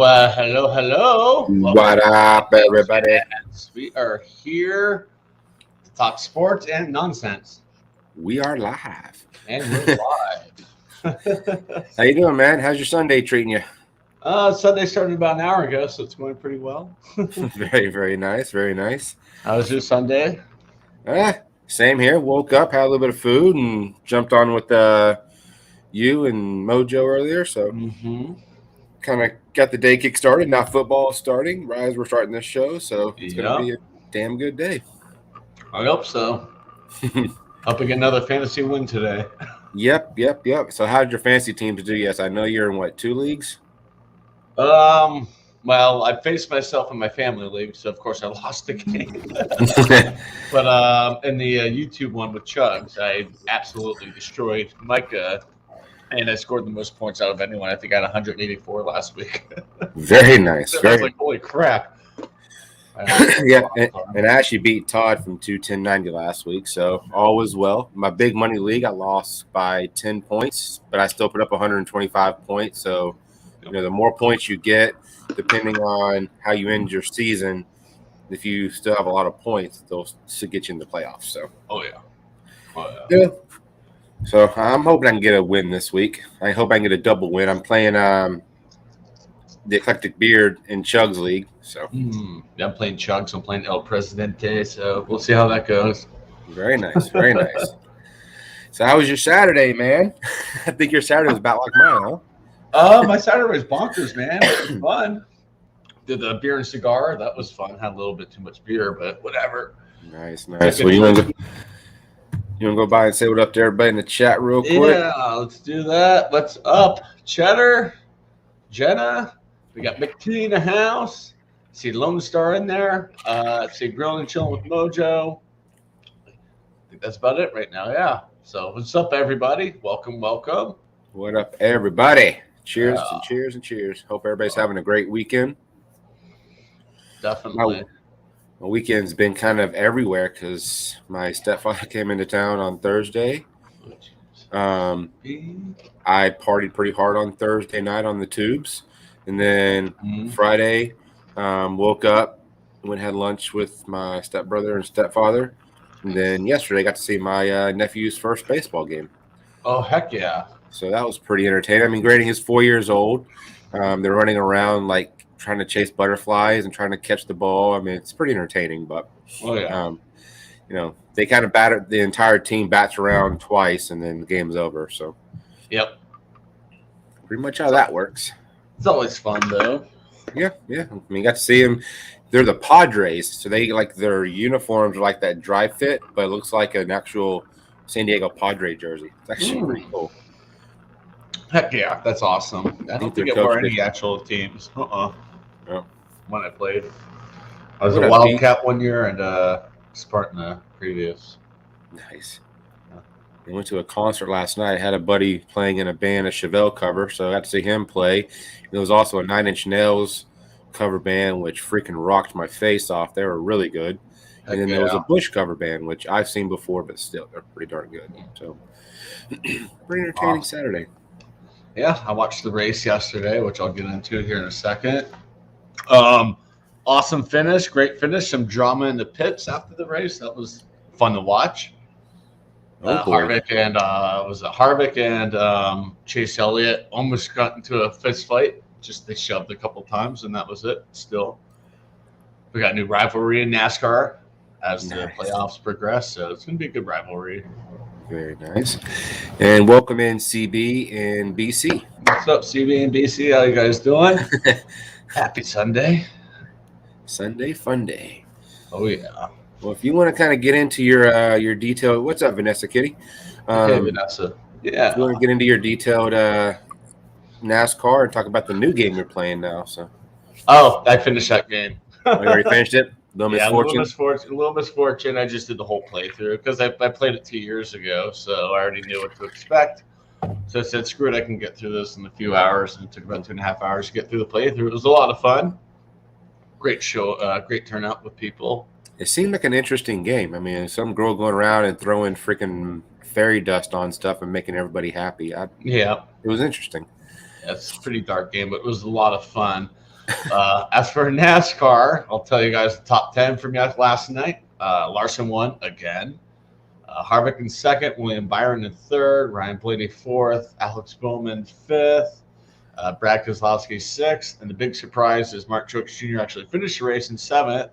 Well, hello. Welcome What up, to everybody? Fans. We are here to talk sports and nonsense, We are live. and we're live. How you doing, man? How's your Sunday treating you? Sunday started about an hour ago, so it's going pretty well. Very, very nice. Very nice. How was your Sunday? Same here. Woke up, had a little bit of food, and jumped on with you and Mojo earlier. So Mm-hmm. kind of got the day kick started. Now football is starting. Rise, we're starting this show, so it's going to be a damn good day. I hope so. Hope we get another fantasy win today. Yep. So how did your fantasy teams do? Yes, I know you're in, what, 2 leagues? Well, I faced myself in my family league, so of course I lost the game. But in the YouTube one with Chugs, I absolutely destroyed Micah, and I scored the most points out of anyone. I think I had 184 last week. Very nice. So I was like, holy crap. Yeah, and I actually beat Todd from 210.90 last week, so all was well. My big money league, I lost by 10 points, but I still put up 125 points. So, the more points you get, depending on how you end your season, if you still have a lot of points, they'll still get you in the playoffs. So, yeah. So I'm hoping I can get a win this week. I hope I can get a double win. I'm playing the Eclectic Beard in Chugs League. So I'm playing Chugs. I'm playing El Presidente. So we'll see how that goes. Very nice. Very nice. So how was your Saturday, man? I think your Saturday was about like mine, huh? My Saturday was bonkers, man. It was fun. Did the beer and cigar. That was fun. Had a little bit too much beer, but whatever. Nice. Well, you want to go by and say what up to everybody in the chat real quick? Yeah, let's do that. Let's up Cheddar, Jenna. We got McT in the house. See Lonestar in there. See Grilling and Chilling with Mojo. I think that's about it right now. Yeah. So what's up, everybody? Welcome. What up, everybody? Cheers and cheers and cheers. Hope everybody's having a great weekend. Definitely. My weekend's been kind of everywhere because my stepfather came into town on Thursday. I partied pretty hard on Thursday night on the tubes. And then Friday, woke up, went and had lunch with my stepbrother and stepfather. And then yesterday, I got to see my nephew's first baseball game. Oh, heck yeah. So that was pretty entertaining. I mean, granted, he's 4 years old. They're running around like trying to chase butterflies and trying to catch the ball. I mean, it's pretty entertaining. But, they kind of batted the entire team bats around twice, and then the game's over. So, yep. Pretty much how that works. It's always fun, though. Yeah. I mean, you got to see them. They're the Padres, so they like their uniforms are like that dry fit, but it looks like an actual San Diego Padre jersey. It's actually pretty cool. Heck yeah, that's awesome. I don't think it were any actual teams. Oh. When I played, I was a Wildcat one year and Spartan the previous. Nice. I went to a concert last night. I had a buddy playing in a band, a Chevelle cover, so I got to see him play. There was also a 9 Inch Nails cover band, which freaking rocked my face off. They were really good. And then there was a Bush cover band, which I've seen before, but still, they're pretty darn good. So, pretty entertaining Saturday. Yeah, I watched the race yesterday, which I'll get into here in a second. Awesome finish, great finish. Some drama in the pits after the race. That was fun to watch. Harvick and Chase Elliott almost got into a fist fight. Just they shoved a couple times, and that was it. Still, we got a new rivalry in NASCAR as the playoffs progress, so it's going to be a good rivalry. Very nice. And welcome in CB and BC. What's up, CB and BC? How you guys doing? Happy Sunday. Sunday fun day. Oh, yeah. Well, if you want to kind of get into your detailed, what's up, Vanessa Kitty? Okay, Vanessa. Yeah. If you want to get into your detailed NASCAR and talk about the new game you're playing now. So. Oh, I finished that game. You already finished it? A little misfortune. I just did the whole playthrough because I played it 2 years ago, so I already knew what to expect. So I said, screw it, I can get through this in a few hours, and it took about 2.5 hours to get through the playthrough. It was a lot of fun. Great show, great turnout with people. It seemed like an interesting game. I mean, some girl going around and throwing freaking fairy dust on stuff and making everybody happy. Yeah. It was interesting. Yeah, it's a pretty dark game, but it was a lot of fun. As for NASCAR, I'll tell you guys the top 10 from last night. Larson won again. Harvick in second, William Byron in third, Ryan Blaney fourth, Alex Bowman fifth, Brad Keselowski sixth, and the big surprise is Mark Truex Jr. actually finished the race in seventh.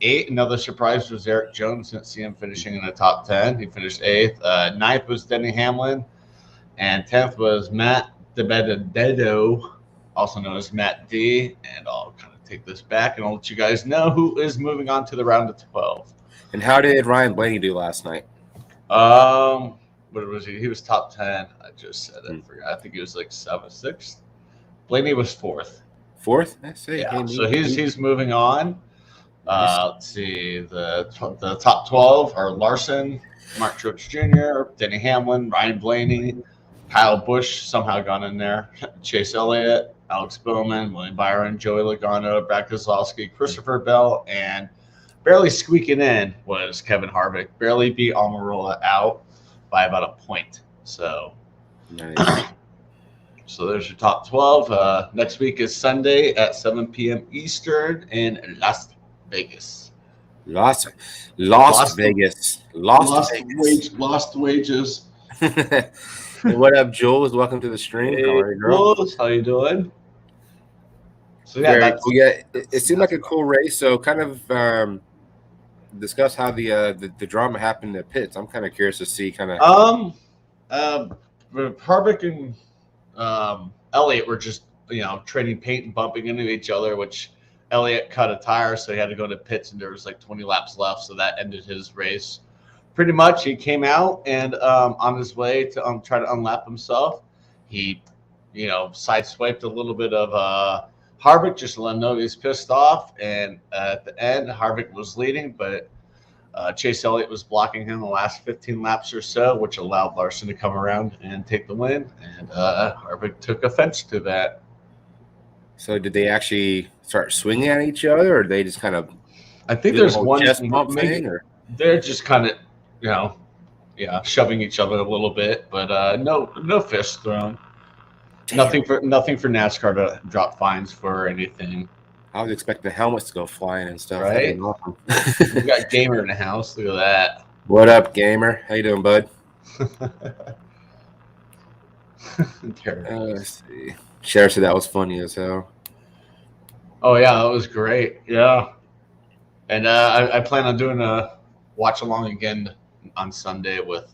Eighth, another surprise was Eric Jones. Didn't see him finishing in the top 10. He finished eighth. Ninth was Denny Hamlin, and 10th was Matt DiBenedetto, also known as Matt D. And I'll kind of take this back and I'll let you guys know who is moving on to the round of 12. And how did Ryan Blaney do last night? What was he? He was top 10. I just said it. I think he was like sixth. Blaney was fourth. Fourth? I see. Yeah. So he's moving on. Let's see. The top 12 are Larson, Mark Truex Jr., Denny Hamlin, Ryan Blaney, Kyle Busch somehow got in there, Chase Elliott, Alex Bowman, William Byron, Joey Logano, Brad Keselowski, Christopher Bell, and barely squeaking in was Kevin Harvick. Barely beat Almirola out by about a point. So, nice. So there's your top 12. Next week is Sunday at 7 p.m. Eastern in Las Vegas. Las Vegas. Lost wages. What up, Jules? Welcome to the stream. Hey, how are you, girl? Jules, how you doing? So it seemed like a cool race. So kind of discuss how the drama happened at pits. I'm kind of curious to see Harvick and Elliott were just trading paint and bumping into each other, which Elliott cut a tire, so he had to go to pits, and there was like 20 laps left, so that ended his race. Pretty much, he came out and on his way to try to unlap himself, he, sideswiped a little bit of Harvick just to let him know he's pissed off. And at the end, Harvick was leading, but Chase Elliott was blocking him the last 15 laps or so, which allowed Larson to come around and take the win. And Harvick took offense to that. So did they actually start swinging at each other, or they just kind of? I think there's one chest bump thing, or they're just kind of, shoving each other a little bit, but no fist thrown. Damn. Nothing for NASCAR to drop fines for anything. I was expecting the helmets to go flying and stuff. Right? We got Gamer in the house. Look at that. What up, Gamer? How you doing, bud? Let's see. Sheriff said that was funny as hell. Oh yeah, that was great. Yeah, and I plan on doing a watch along again on Sunday with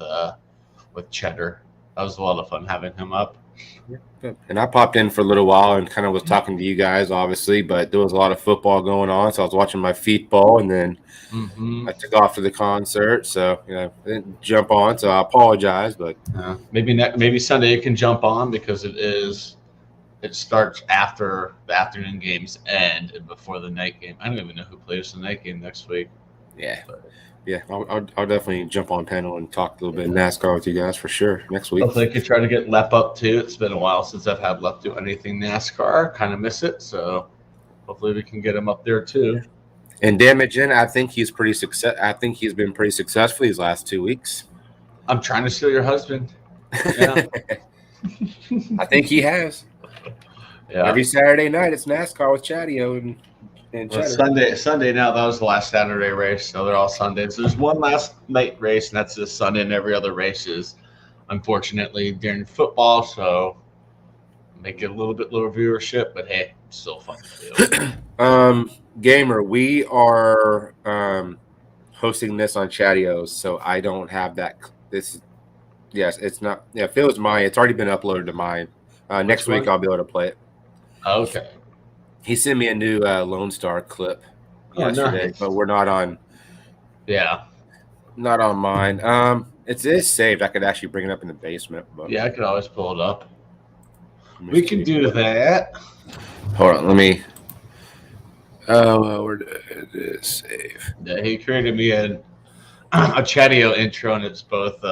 Cheddar. That was a lot of fun having him up. And I popped in for a little while and kind of was talking to you guys, obviously, but there was a lot of football going on, so I was watching my feet ball, and then I took off to the concert, so I didn't jump on, so I apologize. But maybe Sunday you can jump on, because it starts after the afternoon games end and before the night game. I don't even know who plays the night game next week. Yeah, I'll definitely jump on panel and talk a little bit of NASCAR with you guys for sure next week. Hopefully I could try to get Lep up too. It's been a while since I've had Lep do anything NASCAR. Kind of miss it, so hopefully we can get him up there too. And Damagin, I think he's been pretty successful these last 2 weeks. I'm trying to steal your husband. Yeah. I think he has. Yeah. Every Saturday night it's NASCAR with Chatio and Sunday now. That was the last Saturday race, so they're all Sundays. There's one last night race, and that's this Sunday, and every other race is unfortunately during football, so make it a little bit lower viewership, but hey, it's still fun to do. Gamer, we are hosting this on Chatio's, so I don't have that. It's not. Yeah, Phil's mine. It's already been uploaded to mine. Next week I'll be able to play it. Okay. He sent me a new Lonestar clip yesterday, but we're not on. Yeah, not on mine. It is saved. I could actually bring it up in the basement. But yeah, I could always pull it up. We can do that. Hold on, let me. Where did it save? Yeah, he created me a Chatio intro, and it's both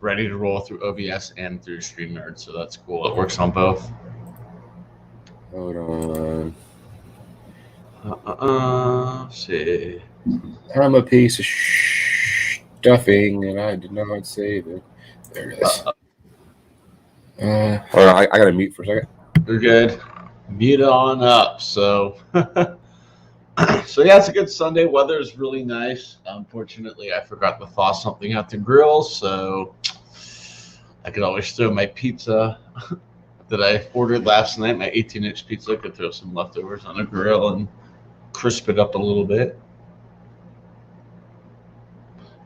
ready to roll through OBS and through StreamYard, so that's cool. It works on both. Hold on. Let's see. I'm a piece of stuffing, and I did not save it. There it is. Hold on, I got to mute for a second. You're good. Mute on up. So, so yeah, it's a good Sunday. Weather is really nice. Unfortunately, I forgot to thaw something at the grill, so I could always throw my pizza that I ordered last night, my 18-inch pizza. I could throw some leftovers on the grill and crisp it up a little bit.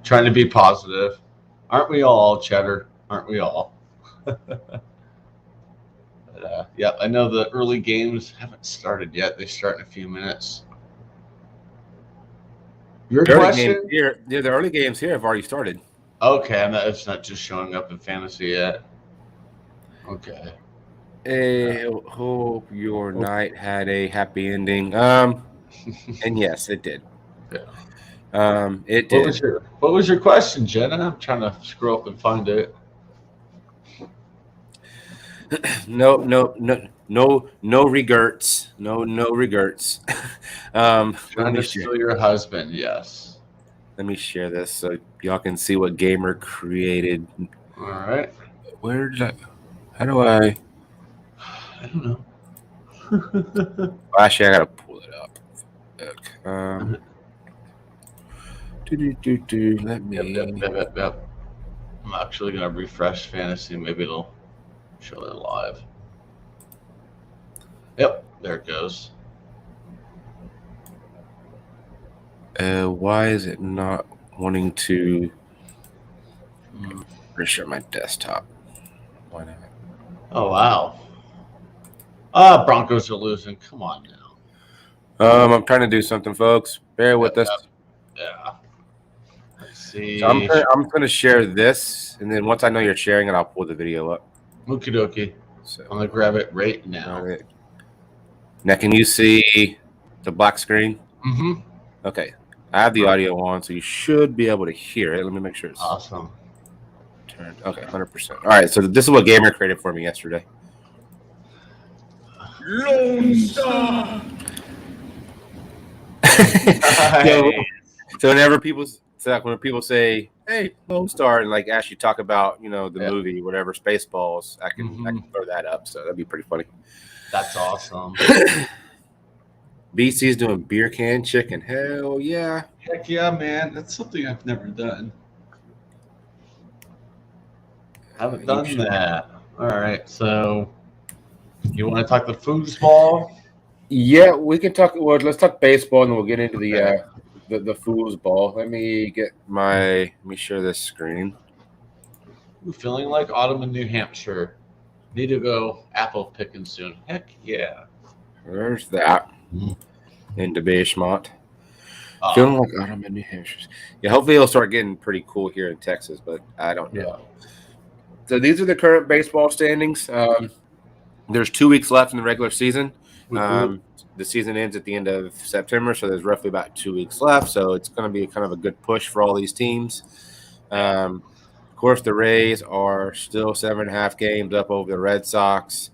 Trying to be positive. Aren't we all, Cheddar? Aren't we all? Yeah, I know the early games haven't started yet. They start in a few minutes. Your question? The early games here have already started. Okay, it's not just showing up in fantasy yet. Okay. Hope your night had a happy ending. And yes, it did. Yeah. It did. What was your question, Jenna? I'm trying to scroll up and find it. No regrets. No regrets. Trying to steal your husband, yes. Let me share this so y'all can see what Gamer created. All right. Where did how do I don't know. Actually, I gotta pull it up. Look, let me. Yep. I'm actually gonna refresh fantasy. Maybe it'll show it live. Yep, there it goes. Why is it not wanting to reshare my desktop? Why not? Oh wow. Broncos are losing. Come on now. I'm trying to do something, folks. Bear with us. Yeah. Let's see. So I'm gonna share this, and then once I know you're sharing it, I'll pull the video up. Okie dokie. So I'm gonna grab it right now. Right. Now, can you see the black screen? Mm-hmm. Okay. I have the audio on, so you should be able to hear it. Let me make sure it's awesome. Turned. Okay, 100%. All right, so this is what Gamer created for me yesterday. Lonestar. So whenever people say, "Hey, Lonestar," and like actually talk about the movie, whatever, Spaceballs, I can throw that up. So that'd be pretty funny. That's awesome. BC's doing beer can chicken. Hell yeah. Heck yeah, man. That's something I've never done. Haven't done that. All right. So you want to talk the foosball? Yeah, we can talk. Well, let's talk baseball, and then we'll get into the foosball. Let me share this screen. Ooh, feeling like autumn in New Hampshire. Need to go apple picking soon. Heck yeah. There's that. Into Bayshmont. Feeling like autumn in New Hampshire. Yeah, hopefully it'll start getting pretty cool here in Texas, but I don't know. So these are the current baseball standings. There's 2 weeks left in the regular season. The season ends at the end of September, so there's roughly about 2 weeks left. So it's going to be kind of a good push for all these teams. Of course, the Rays are still 7.5 games up over the Red Sox,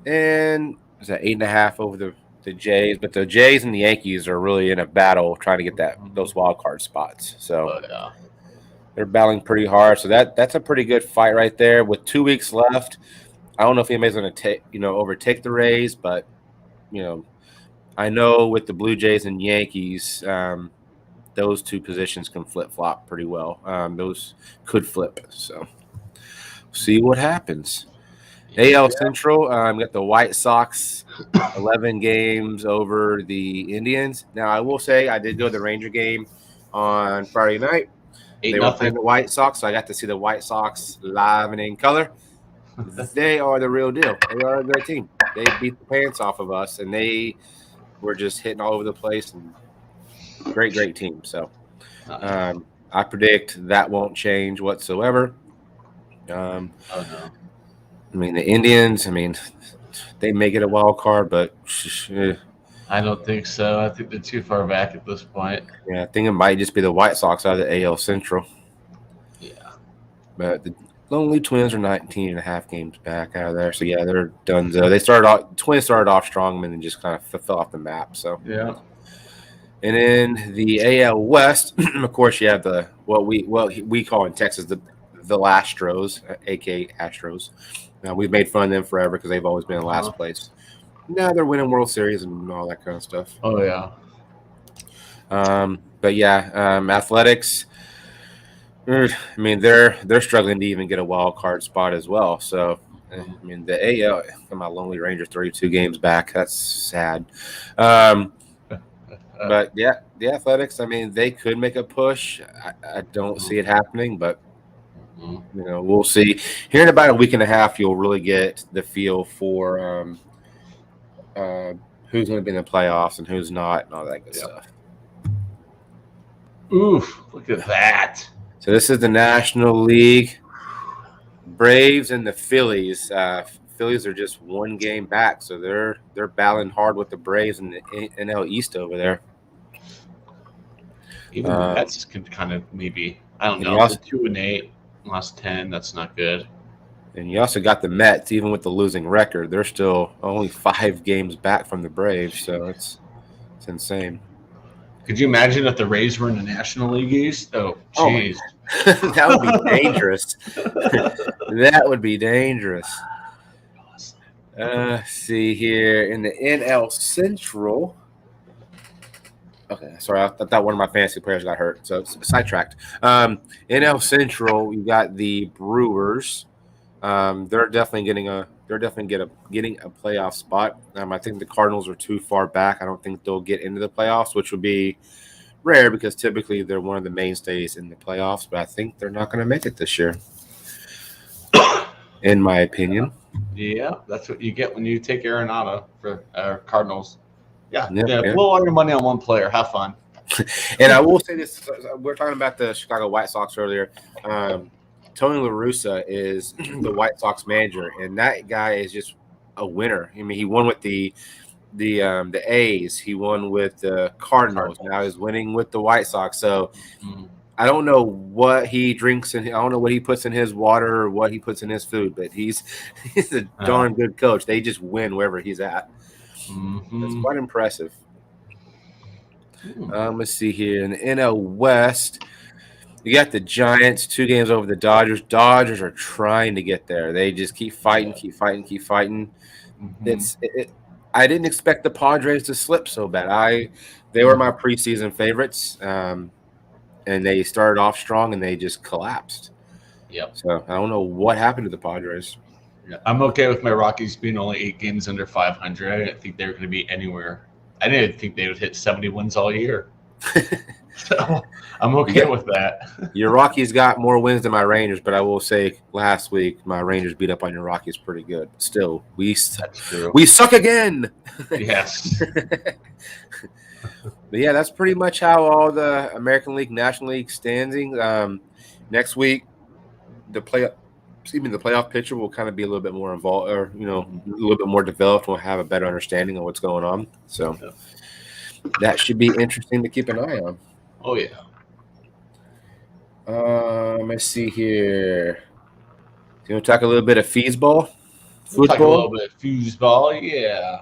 and is that 8.5 over the Jays? But the Jays and the Yankees are really in a battle trying to get those wild card spots. So they're battling pretty hard. So that's a pretty good fight right there. With 2 weeks left, I don't know if anybody's going to overtake the Rays, but I know with the Blue Jays and Yankees, those two positions can flip-flop pretty well. Those could flip. So see what happens. AL Central, got the White Sox 11 games over the Indians. Now, I will say I did go to the Ranger game on Friday night. They were playing the White Sox, so I got to see the White Sox live and in color. They are the real deal. They are a great team. They beat the pants off of us, and they were just hitting all over the place. And great team. So I predict that won't change whatsoever. I mean, the Indians, they may get a wild card, but I don't think so. I think they're too far back at this point. Yeah, I think it might just be the White Sox out of the AL Central. Yeah. But the Lonely Twins are 19.5 games back out of there. So, yeah, they're done. Twins started off strong and then just kind of fell off the map. So, yeah. And in the AL West, of course, you have what we call in Texas the Astros, a.k.a. Astros. Now, we've made fun of them forever because they've always been in last place. No, they're winning World Series and all that kind of stuff. Oh yeah. But yeah, Athletics. I mean, they're struggling to even get a wild card spot as well. So, I mean, the AL, my Lonely Ranger 32 games back. That's sad. But yeah, the Athletics. I mean, they could make a push. I don't see it happening, but we'll see. Here in about a week and a half, you'll really get the feel for who's going to be in the playoffs and who's not, and all that good stuff. Oof! Look at that. So this is the National League. Braves and the Phillies. Phillies are just one game back, so they're battling hard with the Braves and the NL East over there. Even the Mets can kind of maybe, I don't know. 2-8, last 10. That's not good. And you also got the Mets, even with the losing record, they're still only 5 games back from the Braves, so it's insane. Could you imagine if the Rays were in the National League East? Oh, jeez. That would be dangerous. That would be dangerous. See here in the NL Central. Okay, sorry, I thought one of my fantasy players got hurt, so it's sidetracked. NL Central, you got the Brewers. They're definitely getting a playoff spot. I think the Cardinals are too far back. I don't think they'll get into the playoffs, which would be rare because typically they're one of the mainstays in the playoffs. But I think they're not going to make it this year, in my opinion. Yeah, that's what you get when you take Arenado for Cardinals. Yeah. Blow all your money on one player. Have fun. And I will say this: we're talking about the Chicago White Sox earlier. Tony La Russa is the White Sox manager, and that guy is just a winner. I mean, he won with the A's, he won with the Cardinals. Now he's winning with the White Sox. So I don't know what he drinks and I don't know what he puts in his water or what he puts in his food, but he's a darn good coach. They just win wherever he's at. That's quite impressive. Let's see here in the NL West. You got the Giants, 2 games over the Dodgers. Dodgers are trying to get there. They just keep fighting. I didn't expect the Padres to slip so bad. They were my preseason favorites, and they started off strong, and they just collapsed. Yep. So I don't know what happened to the Padres. Yeah, I'm okay with my Rockies being only 8 games under 500. I didn't think they were going to be anywhere. I didn't think they would hit 70 wins all year. So I'm okay with that. Your Rockies got more wins than my Rangers, but I will say last week my Rangers beat up on your Rockies pretty good. Still, we suck again. Yes. But yeah, that's pretty much how all the American League, National League standing. Next week, the playoff picture will kind of be a little bit more involved, or a little bit more developed. We'll have a better understanding of what's going on. So that should be interesting to keep an eye on. Oh yeah. Let's see here. You want to talk a little bit of foosball? We'll talk a little bit of foosball, yeah.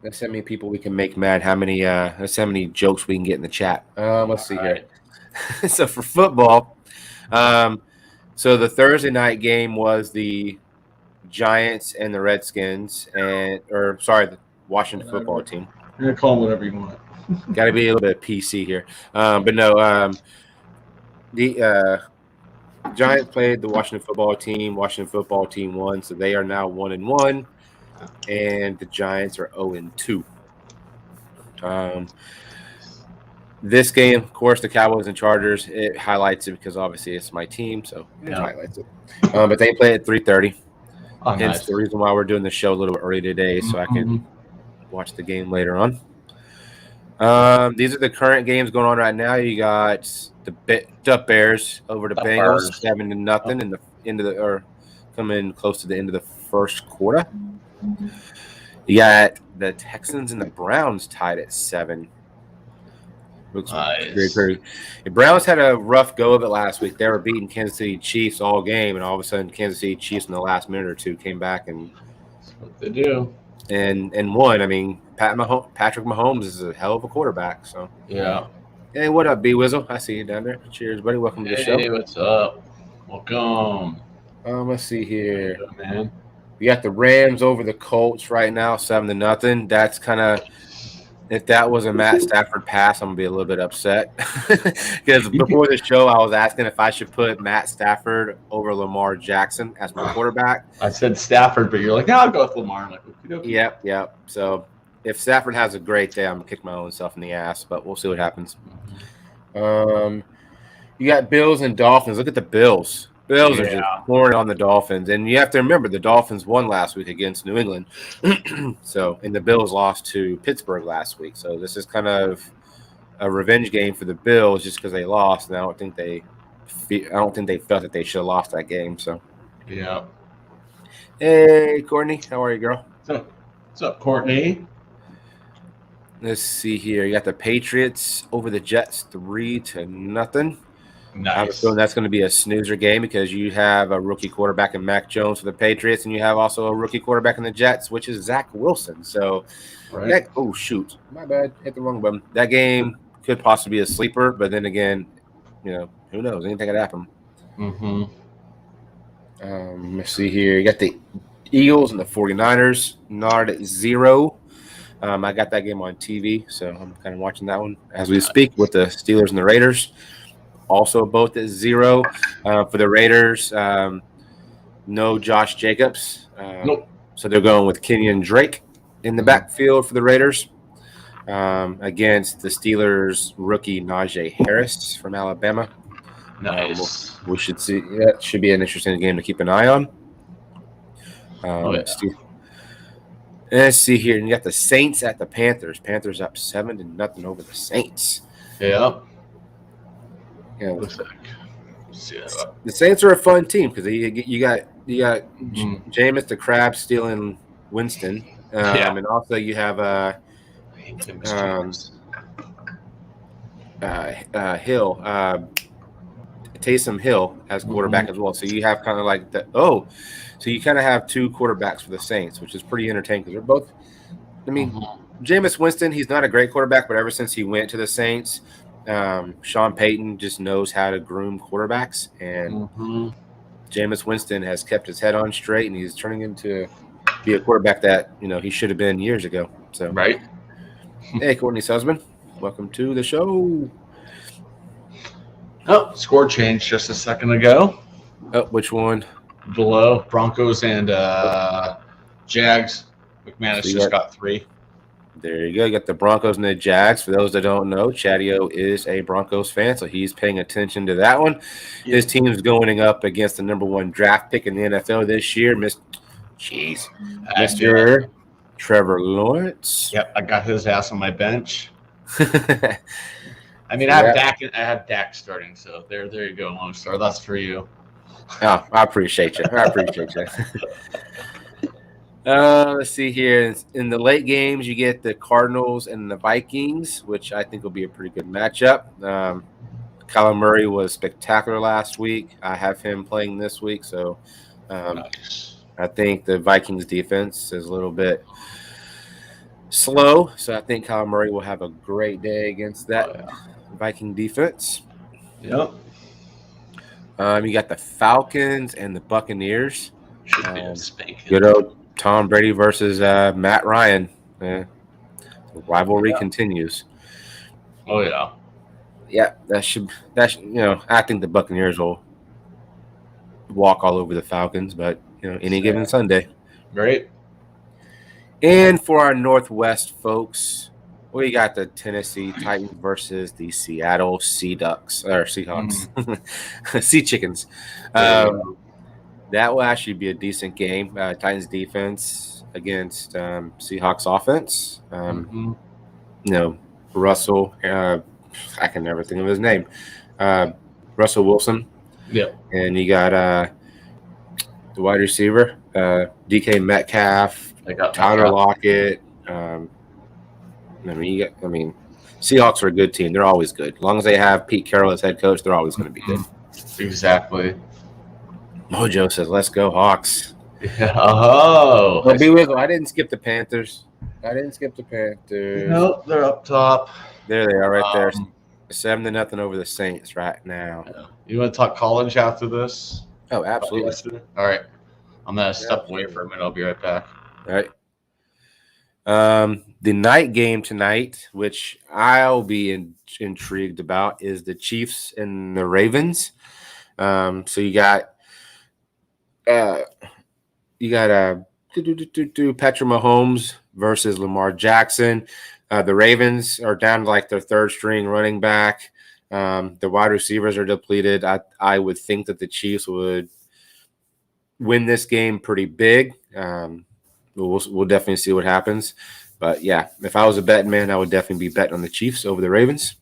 Let's see how many people we can make mad. Let's see how many jokes we can get in the chat. Let's see here. So for football, so the Thursday night game was the Giants and the Redskins, the Washington football team. You're gonna call them whatever you want. Got to be a little bit of PC here, but no. The Giants played the Washington football team. Washington football team won, so they are now 1-1, and the Giants are 0-2. This game, of course, the Cowboys and Chargers, it highlights it because obviously it's my team, so it highlights it. But they play at 3:30. Hence nice. The reason why we're doing the show a little bit early today, so I can watch the game later on. These are the current games going on right now. You got the Bears over the Bengals, 7-0 coming close to the end of the first quarter. You got the Texans and the Browns tied at 7. Looks nice. Very. The Browns had a rough go of it last week. They were beating Kansas City Chiefs all game, and all of a sudden, Kansas City Chiefs in the last minute or two came back and that's what they do. And won. I mean, Patrick Mahomes is a hell of a quarterback. So yeah. Hey, what up, B Wizzle? I see you down there. Cheers, buddy. Welcome to the show. Hey, what's up? Welcome. Let's see here, man. You got the Rams over the Colts right now, 7-0. That's kind of, if that was a Matt Stafford pass, I'm gonna be a little bit upset because before the show, I was asking if I should put Matt Stafford over Lamar Jackson as my quarterback. I said Stafford, but you're like, no, I'll go with Lamar. I'm like, okey-dokey. Yep. So if Stafford has a great day, I'm gonna kick my own self in the ass, but we'll see what happens. You got Bills and Dolphins. Look at the Bills. Bills are just pouring on the Dolphins, and you have to remember the Dolphins won last week against New England. So, and the Bills lost to Pittsburgh last week. So this is kind of a revenge game for the Bills just because they lost. And I don't think they felt that they should have lost that game. So, yeah. Hey, Courtney, how are you, girl? What's up, Courtney? Let's see here. You got the Patriots over the Jets 3-0. Nice. I have a feeling that's going to be a snoozer game because you have a rookie quarterback in Mac Jones for the Patriots, and you have also a rookie quarterback in the Jets, which is Zach Wilson. So, oh, shoot. My bad. Hit the wrong button. That game could possibly be a sleeper, but then again, who knows? Anything could happen. Let's see here. You got the Eagles and the 49ers, not at 0. I got that game on TV, so I'm kind of watching that one as we speak with the Steelers and the Raiders. Also both at 0 for the Raiders. No Josh Jacobs. Nope. So they're going with Kenyon Drake in the backfield for the Raiders against the Steelers rookie Najee Harris from Alabama. Nice. We should see. That should be an interesting game to keep an eye on. Let's see here. And you got the Saints at the Panthers. Panthers up 7-0 over the Saints. Yeah. Yeah. The Saints are a fun team because you got Jameis the Crab stealing Winston, and also you have Hill, Taysom Hill as quarterback as well. So you have kind of like so you kind of have two quarterbacks for the Saints, which is pretty entertaining because they're both. I mean, Jameis Winston, he's not a great quarterback, but ever since he went to the Saints. Sean Payton just knows how to groom quarterbacks, and Jameis Winston has kept his head on straight, and he's turning into be a quarterback that he should have been years ago. So right. Hey, Courtney's husband, welcome to the show. Oh, score changed just a second ago. Oh, which one? Below Broncos and Jags. McManus just got 3. There you go. You got the Broncos and the Jags. For those that don't know, Chadio is a Broncos fan, so he's paying attention to that one. Yeah. His team is going up against the number 1 draft pick in the NFL this year, Mr. Trevor Lawrence. Yep, I got his ass on my bench. I mean, I have Dak starting, so there you go, Lonestar. That's for you. Oh, I appreciate you. Let's see here. In the late games, you get the Cardinals and the Vikings, which I think will be a pretty good matchup. Kyler Murray was spectacular last week. I have him playing this week, so nice. I think the Vikings defense is a little bit slow, so I think Kyler Murray will have a great day against that Viking defense. Yep. You got the Falcons and the Buccaneers. Should be a spanking. Good old Tom Brady versus Matt Ryan. The rivalry continues. Oh yeah. Yeah, that should I think the Buccaneers will walk all over the Falcons, but any given Sunday. Great. And for our Northwest folks, we got the Tennessee Titans versus the Seattle Seahawks. Sea Chickens. That will actually be a decent game. Titans defense against Seahawks offense. Russell. I can never think of his name. Russell Wilson. Yeah. And you got the wide receiver, DK Metcalf, Tyler Lockett. Seahawks are a good team. They're always good. As long as they have Pete Carroll as head coach, they're always going to be good. Exactly. Mojo says, "Let's go Hawks." Yeah. Oh. Well, be with them. I didn't skip the Panthers. Nope, they're up top. There they are, right there. 7-0 over the Saints right now. You want to talk college after this? Oh, absolutely. All right. I'm gonna step away for a minute. I'll be right back. All right. The night game tonight, which I'll be intrigued about, is the Chiefs and the Ravens. So you got Patrick Mahomes versus Lamar Jackson. The Ravens are down to like their third string running back. The wide receivers are depleted. I would think that the Chiefs would win this game pretty big. We'll definitely see what happens. But yeah, if I was a betting man, I would definitely be betting on the Chiefs over the Ravens.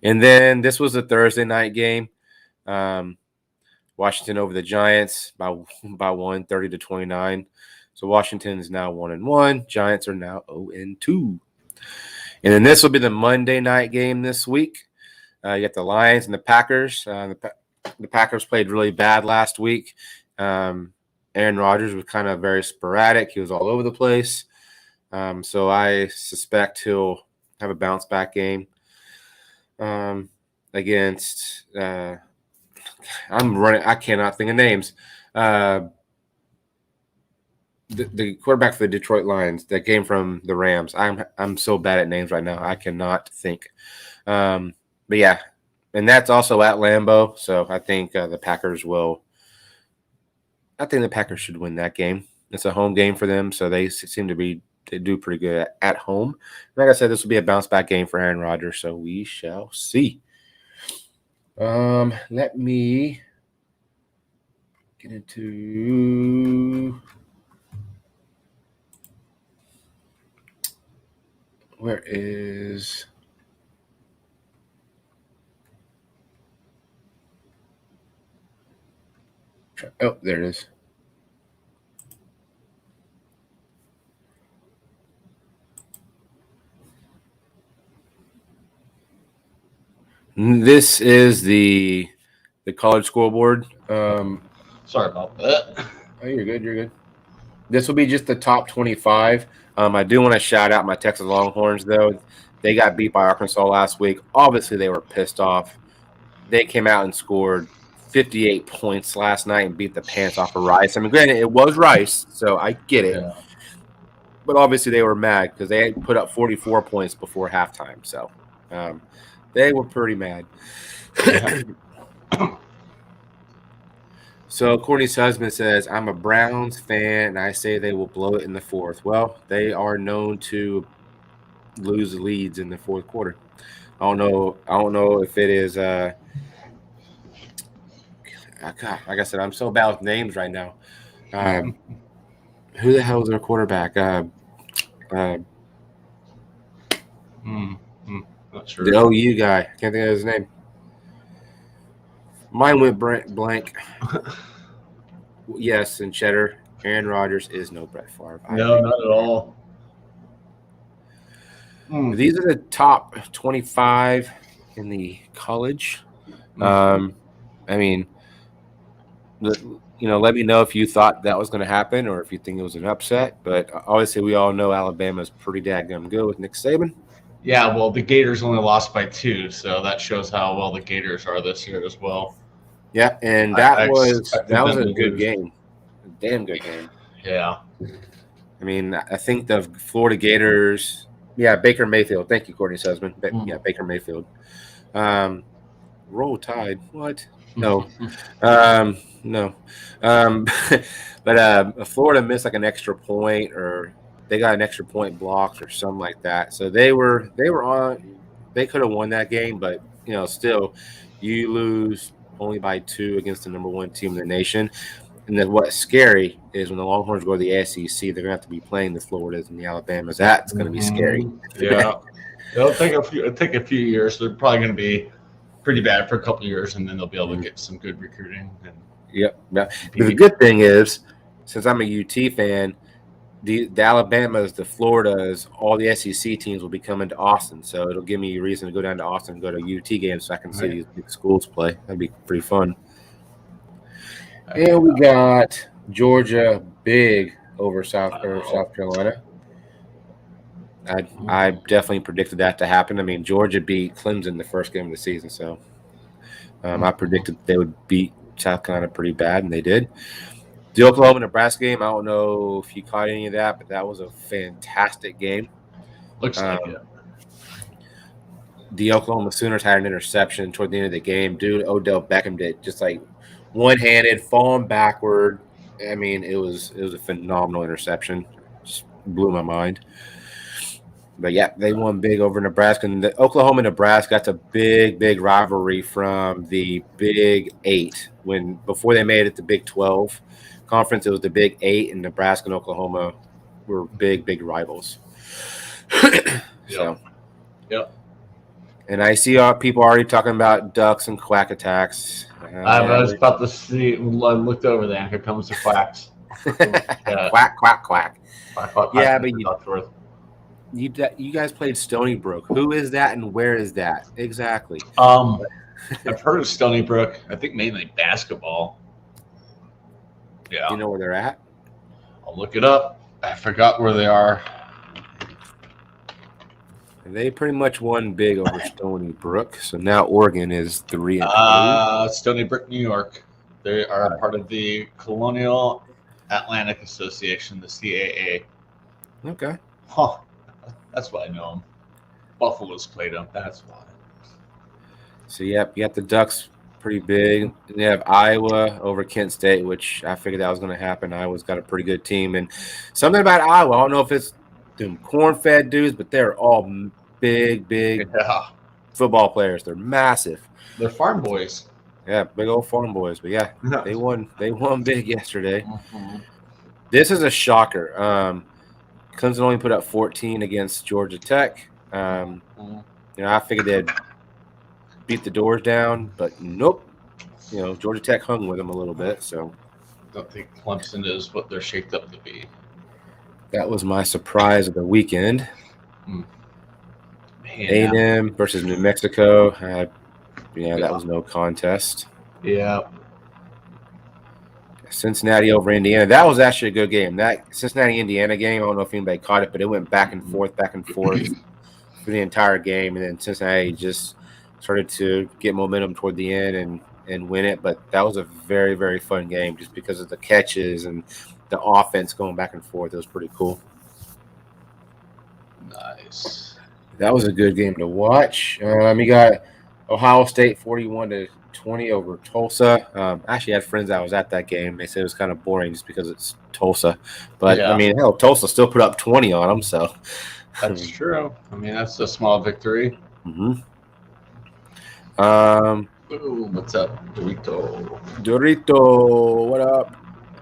And then this was a Thursday night game. Washington over the Giants by 1, 30-29. So Washington is now 1-1. Giants are now 0-2. And then this will be the Monday night game this week. You got the Lions and the Packers. The Packers played really bad last week. Aaron Rodgers was kind of very sporadic. He was all over the place. So I suspect he'll have a bounce back game against I cannot think of names. The quarterback for the Detroit Lions that came from the Rams. I'm so bad at names right now. I cannot think. But yeah, and that's also at Lambeau. So I think the Packers should win that game. It's a home game for them, so they do pretty good at home. Like I said, this will be a bounce back game for Aaron Rodgers, so we shall see. Let me get into where is oh, there it is. This is the college scoreboard. Sorry about that. Oh, you're good. You're good. This will be just the top 25. I do want to shout out my Texas Longhorns, though. They got beat by Arkansas last week. Obviously, they were pissed off. They came out and scored 58 points last night and beat the pants off of Rice. I mean, granted, it was Rice, so I get it. Yeah. But obviously, they were mad because they had put up 44 points before halftime. So they were pretty mad. Yeah. So Courtney's husband says, I'm a Browns fan, and I say they will blow it in the fourth. Well, they are known to lose leads in the fourth quarter. I don't know if it is like I said, I'm so bad with names right now. Who the hell is their quarterback? Not sure. The OU guy. I can't think of his name. Mine went blank. Yes, and Cheddar. Aaron Rodgers is no Brett Favre. No, not at all. These are the top 25 in the college. I mean, let me know if you thought that was going to happen or if you think it was an upset. But obviously, we all know Alabama's pretty daggum good with Nick Saban. Yeah, well, the Gators only lost by 2, so that shows how well the Gators are this year as well. Yeah, and that was a good game, a damn good game. Yeah, I mean, I think the Florida Gators. Yeah, Baker Mayfield. Thank you, Courtney's husband. Yeah, Baker Mayfield. Roll Tide. What? No. No. But Florida missed like an extra point, or they got an extra point blocked or something like that. So they were on. They could have won that game, but still, you lose only by 2 against the number 1 team in the nation. And then what's scary is when the Longhorns go to the SEC, they're going to have to be playing the Floridas and the Alabamas. That's going to be scary. Yeah. It'll take a few years. They're probably going to be pretty bad for a couple of years, and then they'll be able to get some good recruiting. Yep. The good thing is, since I'm a UT fan, the Alabamas, the Floridas, all the SEC teams will be coming to Austin. So it'll give me a reason to go down to Austin and go to UT games so I can see these big schools play. That'd be pretty fun. And we got Georgia big over South Carolina. I definitely predicted that to happen. I mean, Georgia beat Clemson the first game of the season, so I predicted they would beat South Carolina pretty bad, and they did. The Oklahoma-Nebraska game, I don't know if you caught any of that, but that was a fantastic game. Looks like it. The Oklahoma Sooners had an interception toward the end of the game. Dude, Odell Beckham did just like one-handed, falling backward. I mean, it was a phenomenal interception. Just blew my mind. But yeah, they won big over Nebraska. And the Oklahoma-Nebraska, that's a big rivalry from the Big 8. Before they made it the Big 12 conference, it was the Big 8, and Nebraska and Oklahoma were big rivals. So, yep. And I see people already talking about ducks and quack attacks. I was about to see. I looked over there. Here comes the quacks. Quack. Quack, Yeah, but you guys played Stony Brook. Who is that and where is that exactly? I've heard of Stony Brook. I think mainly basketball. Yeah. Do you know where they're at? I'll look it up. I forgot where they are. They pretty much won big over Stony Brook, so now Oregon is 3-2. Stony Brook, New York. They are part of the Colonial Atlantic Association, the CAA. Okay. Huh. That's why I know them. Buffalo's played them. That's why. So, yep, you got the Ducks pretty big. And you have Iowa over Kent State, which I figured that was going to happen. Iowa's got a pretty good team. And something about Iowa, I don't know if it's them corn-fed dudes, but they're all big football players. They're massive. They're farm boys. Yeah, big old farm boys. But yeah, they won big yesterday. Mm-hmm. This is a shocker. Clemson only put up 14 against Georgia Tech. I figured they'd beat the doors down, but nope. Georgia Tech hung with them a little bit. So I don't think Clemson is what they're shaped up to be. That was my surprise of the weekend. A&M versus New Mexico. That was no contest. Yeah. Cincinnati over Indiana. That was actually a good game. That Cincinnati-Indiana game, I don't know if anybody caught it, but it went back and forth for the entire game. And then Cincinnati just started to get momentum toward the end and win it. But that was a very, very fun game just because of the catches and the offense going back and forth. It was pretty cool. Nice. That was a good game to watch. You got Ohio State 41-20 over Tulsa. I actually had friends that was at that game. They said it was kind of boring just because it's Tulsa. But, yeah. Tulsa still put up 20 on them. So that's true. That's a small victory. Mm-hmm. Ooh, what's up, Dorito, what up?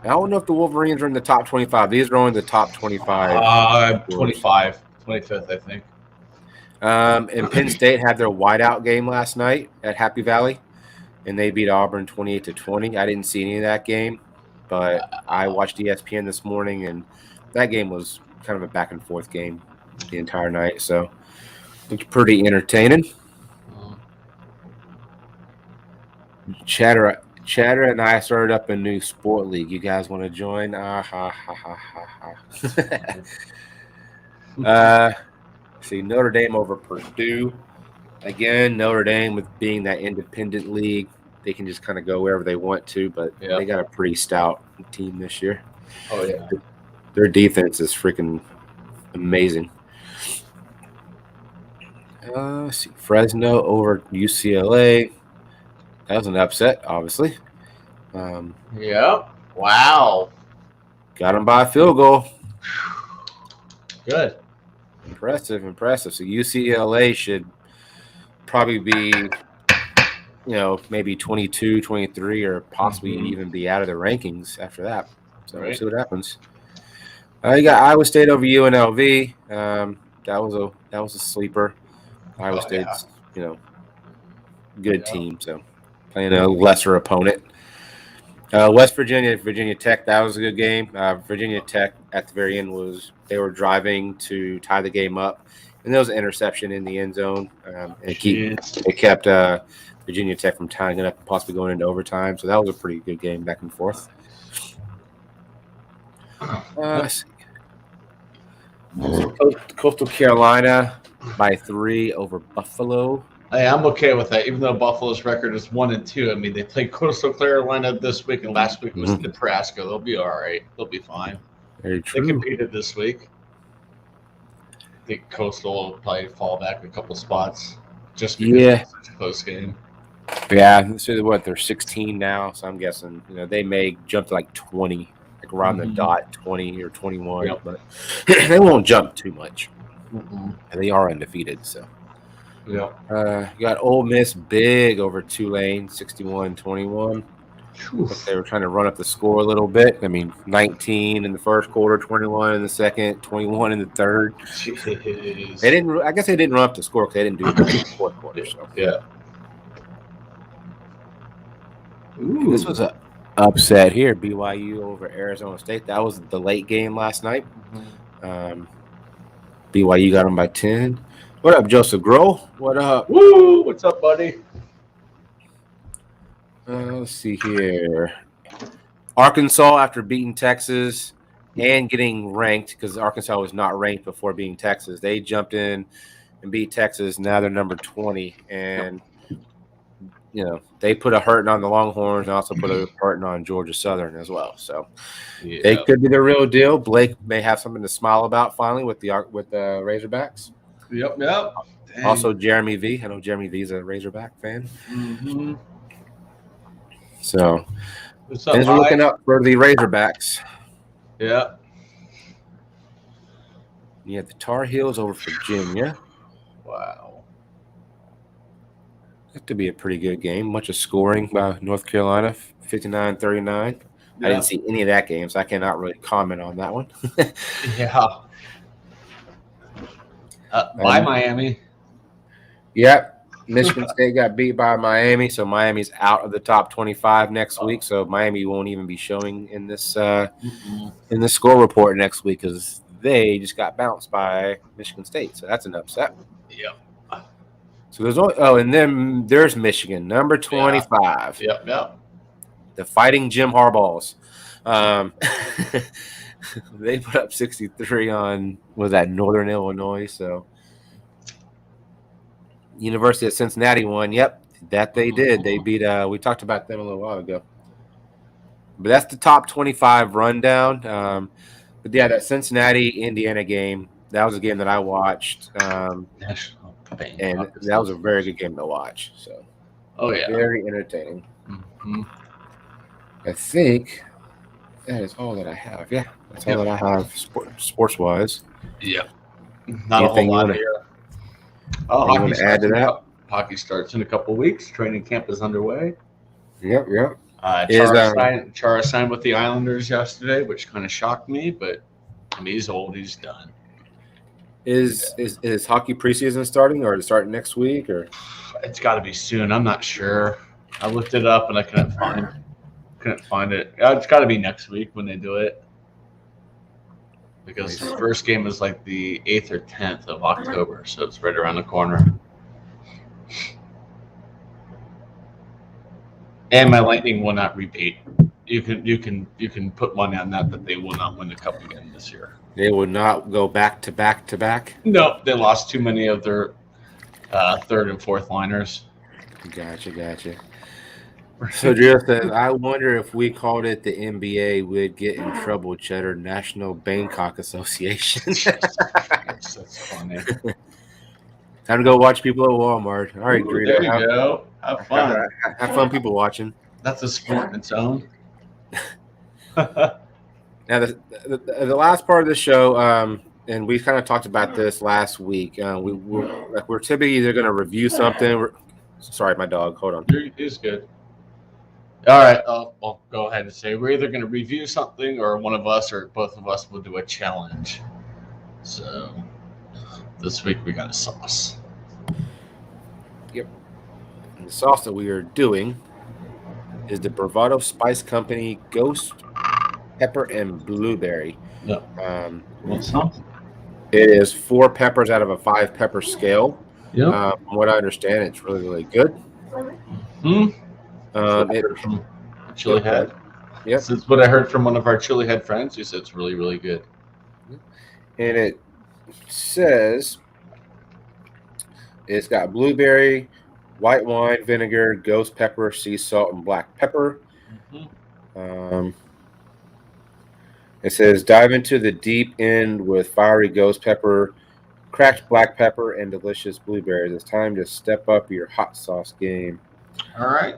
I don't know if the Wolverines are in the top 25. These are only the top 25. 25, 25th, I think. And Penn State had their whiteout game last night at Happy Valley, and they beat Auburn 28-20. I didn't see any of that game, but I watched ESPN this morning, and that game was kind of a back and forth game the entire night. So it's pretty entertaining. Chatter and I started up a new sport league. You guys want to join? See, Notre Dame over Purdue. Again, Notre Dame with being that independent league, they can just kind of go wherever they want to, but they got a pretty stout team this year. Oh, yeah. Their defense is freaking amazing. See, Fresno over UCLA. That was an upset, obviously. Yeah. Wow. Got them by a field goal. Good. Impressive. So UCLA should probably be, maybe 22, 23, or possibly even be out of the rankings after that. So we'll see what happens. You got Iowa State over UNLV. That was a sleeper. Iowa State's, good team. So playing a lesser opponent. West Virginia, Virginia Tech, that was a good game. Virginia Tech at the very end they were driving to tie the game up, and there was an interception in the end zone. It kept Virginia Tech from tying it up and possibly going into overtime. So that was a pretty good game back and forth. Coastal Carolina by 3 over Buffalo. Hey, I'm okay with that. Even though Buffalo's record is 1-2, I mean they played Coastal Carolina this week, and last week was Nebraska. They'll be all right. They'll be fine. Very true. They competed this week. I think Coastal will probably fall back a couple spots just because it's such a close game. Yeah, so what, they're 16 now, so I'm guessing they may jump to like 20, like around the dot, 20 or 21, but they won't jump too much. And they are undefeated, so. Yeah. You got Ole Miss big over Tulane, 61-21. They were trying to run up the score a little bit. I mean, 19 in the first quarter, 21 in the second, 21 in the third. Jeez. They didn't. I guess they didn't run up the score because they didn't do it in the fourth quarter. So. Yeah. This was an upset here. BYU over Arizona State. That was the late game last night. BYU got them by 10. What up, Joseph Grohl? What up? Woo! What's up, buddy? Let's see here. Arkansas, after beating Texas and getting ranked, because Arkansas was not ranked before beating Texas, they jumped in and beat Texas. Now they're number 20. And, they put a hurting on the Longhorns and also put a hurting on Georgia Southern as well. So they could be the real deal. Blake may have something to smile about finally with the Razorbacks. Yep. Dang. Also, Jeremy V. I know Jeremy V is a Razorback fan. So things are looking up for the Razorbacks. Yeah. You have the Tar Heels over Virginia. Wow. That could be a pretty good game. Much of scoring by North Carolina, 59-39. I didn't see any of that game, so I cannot really comment on that one. By Miami. Yep. Michigan State got beat by Miami, so Miami's out of the top 25 next week. So Miami won't even be showing in this score report next week because they just got bounced by Michigan State. So that's an upset. Yep. So and then there's Michigan, number 25. Yep. The Fighting Jim Harbaughs. They put up 63 on Northern Illinois. So University of Cincinnati won. Yep, that they did. They beat. We talked about them a little while ago. But that's the top 25 rundown. But yeah, that Cincinnati Indiana game. That was a game that I watched. And that was a very good game to watch. So, very entertaining. I think that is all that I have. Yeah, that's all that I have sports wise. Yeah, not a whole lot here. Oh, you want to add to that? Hockey starts in a couple weeks. Training camp is underway. Yep. Chara signed with the Islanders yesterday, which kind of shocked me, but I mean, he's old. He's done. Is hockey preseason starting, or is it starting next week, or? It's got to be soon. I'm not sure. I looked it up and I couldn't find it. It's got to be next week when they do it, because the first game is like the 8th or 10th of October, so it's right around the corner. And my Lightning will not repeat. You can put money on that they will not win the cup again this year. They will not go back to back to back? No, they lost too many of their third and fourth liners. Gotcha. So Drew says, I wonder if we called it the NBA, we'd get in trouble, Cheddar. National Bangkok Association. That's funny. Time to go watch people at Walmart. All right, Drew. There you go. Have fun. Have fun people watching. That's a sport in its own. Now, the last part of the show, and we kind of talked about this last week. We're typically either going to review something. Sorry, my dog. Hold on. He's good. All right. I'll go ahead and say we're either going to review something, or one of us or both of us will do a challenge. So this week we got a sauce. Yep. And the sauce that we are doing is the Bravado Spice Company Ghost Pepper and Blueberry. Yep. What's something? It is 4 peppers out of a 5 pepper scale. Yep. From what I understand, it's really, really good. From Chili Head. Yep. That's what I heard from one of our Chili Head friends who said it's really, really good. And it says it's got blueberry, white wine, vinegar, ghost pepper, sea salt, and black pepper. It says dive into the deep end with fiery ghost pepper, cracked black pepper, and delicious blueberries. It's time to step up your hot sauce game. All right.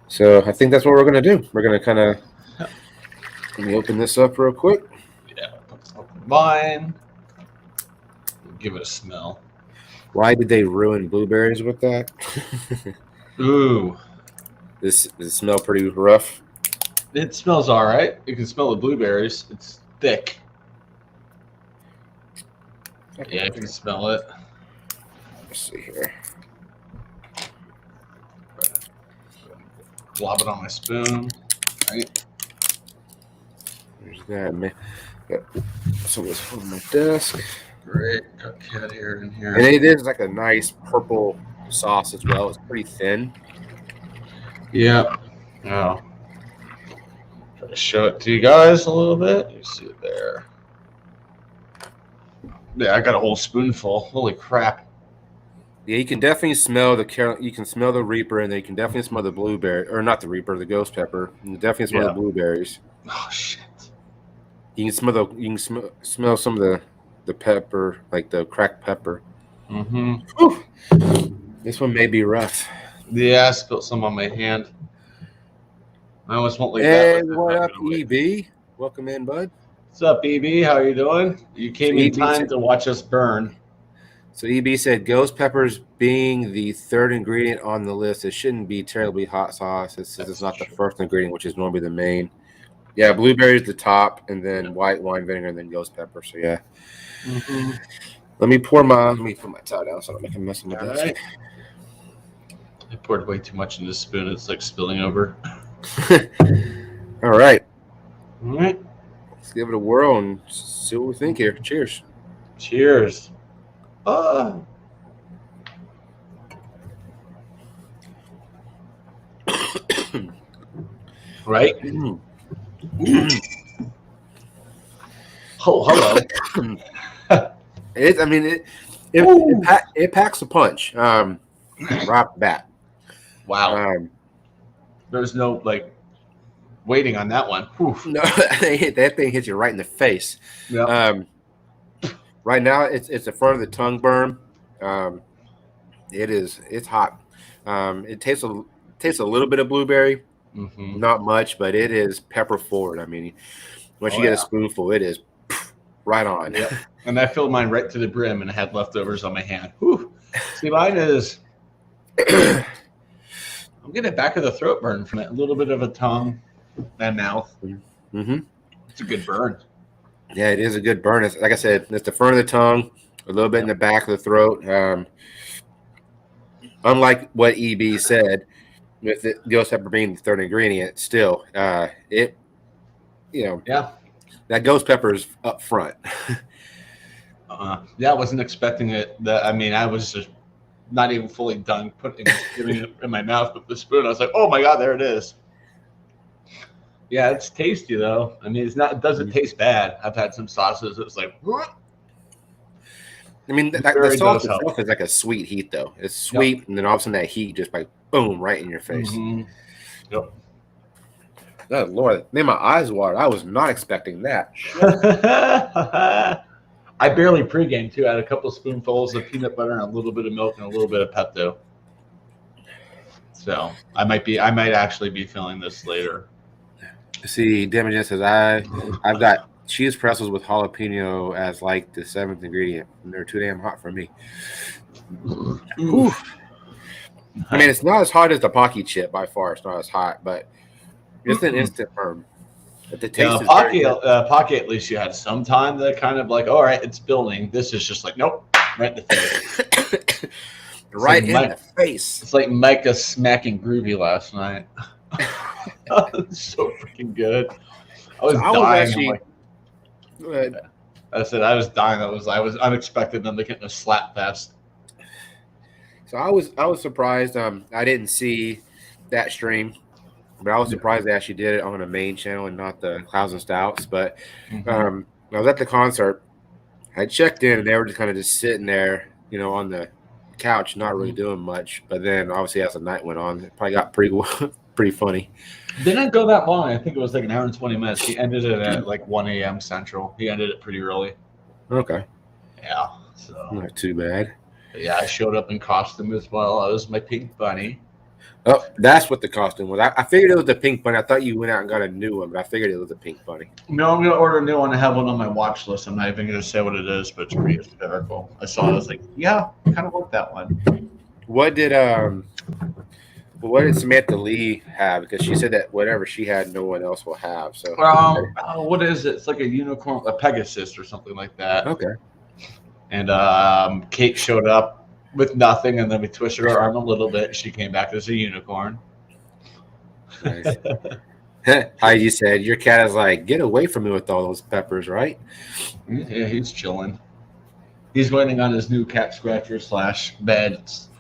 So I think that's what we're going to do. We're going to kind of let me open this up real quick. Yeah. Open mine. Give it a smell. Why did they ruin blueberries with that? Ooh. Does it smell pretty rough? It smells all right. You can smell the blueberries. It's thick. Yeah, I can smell it. Let's see here. Blob it on my spoon. Right. There's that. So it's on my desk. Great. Got cat hair in here. And it is like a nice purple sauce as well. It's pretty thin. Yeah. Oh. Try to show it to you guys a little bit. You see it there. Yeah, I got a whole spoonful. Holy crap. Yeah, you can definitely smell you can smell the Reaper, and then you can definitely smell the blueberry, or not the Reaper, the ghost pepper. You can definitely smell the blueberries. Oh shit. You can smell some of the pepper, like the cracked pepper. Mm-hmm. This one may be rough. Yeah, I spilled some on my hand. I almost won't leave that. Hey, what up, EB? Welcome in, bud. What's up, EB? How are you doing? You came in time to watch us burn. So EB said ghost peppers being the third ingredient on the list, it shouldn't be terribly hot sauce. It says it's not the first ingredient, which is normally the main. Yeah, blueberries the top, and then white wine vinegar, and then ghost pepper. So yeah. Mm-hmm. Let me put my tie down so I don't make a mess of my desk. Right. I poured way too much in this spoon. It's like spilling over. All right. All right. Let's give it a whirl and see what we think here. Cheers. Cheers. Right? Oh, hello. It packs a punch. Right off the bat. Wow. There's no waiting on that one. Oof. No, that thing hits you right in the face. Yeah. Right now, it's the front of the tongue burn. It's hot. It tastes a little bit of blueberry, not much, but it is pepper forward. I mean, once you get a spoonful, it is right on. Yep. And I filled mine right to the brim, and I had leftovers on my hand. Whew. See, mine is. I'm getting a back of the throat burn from it. A little bit of a tongue and mouth. Mm-hmm. It's a good burn. Yeah, it is a good burn. It's, like I said, it's the front of the tongue, a little bit in the back of the throat. Unlike what EB said, with the ghost pepper being the third ingredient, still, that ghost pepper is up front. Yeah, I wasn't expecting it. I was just not even fully done giving it in my mouth with the spoon. I was like, oh my God, there it is. Yeah, it's tasty though. I mean, it doesn't taste bad. I've had some sauces that's like, what? I mean, the sauce itself is like a sweet heat though. It's sweet, and then all of a sudden that heat just boom, right in your face. Mm-hmm. Yep. Oh Lord, made my eyes water. I was not expecting that. I barely pregame too. I had a couple spoonfuls of peanut butter and a little bit of milk and a little bit of Pepto. So I might actually be feeling this later. See, Demagen says I've got cheese pretzels with jalapeno as like the seventh ingredient, and they're too damn hot for me. I mean, it's not as hot as the Pocky chip by far. It's not as hot, but it's an instant burn. But the taste is Pocky at least you had some time to kind of all right, it's building. This is just nope, right in the face. Right in the face. It's like Micah smacking Groovy last night. It's so freaking good. I was dying. Go ahead. I said I was dying. I was unexpected them to get in a slap fest. So I was surprised. I didn't see that stream, but I was surprised they actually did it on a main channel and not the Clouds and Stouts. But I was at the concert. I checked in, and they were just kind of just sitting there, on the couch, not really doing much. But then, obviously, as the night went on, it probably got pretty pretty funny. Didn't go that long. I think it was like an hour and 20 minutes. He ended it at like 1 a.m. Central. He ended it pretty early. Okay. Yeah. So Not too bad. yeah, I showed up in costume as well. I was my pink bunny. Oh, that's what the costume was. I figured it was the pink bunny. I thought you went out and got a new one, but I figured it was a pink bunny. No, I'm going to order a new one. I have one on my watch list. I'm not even going to say what it is, but it's pretty hysterical. I saw it. I was like, yeah, I kind of want that one. What did Samantha Lee have? Because she said that whatever she had, no one else will have. So what is it? It's like a unicorn, a Pegasus or something like that. Okay. And Kate showed up with nothing, and then we twisted her arm a little bit. She came back as a unicorn. Nice. Heidi said, your cat is like, get away from me with all those peppers, right? Yeah, he's chilling. He's waiting on his new cat scratcher / bed. It's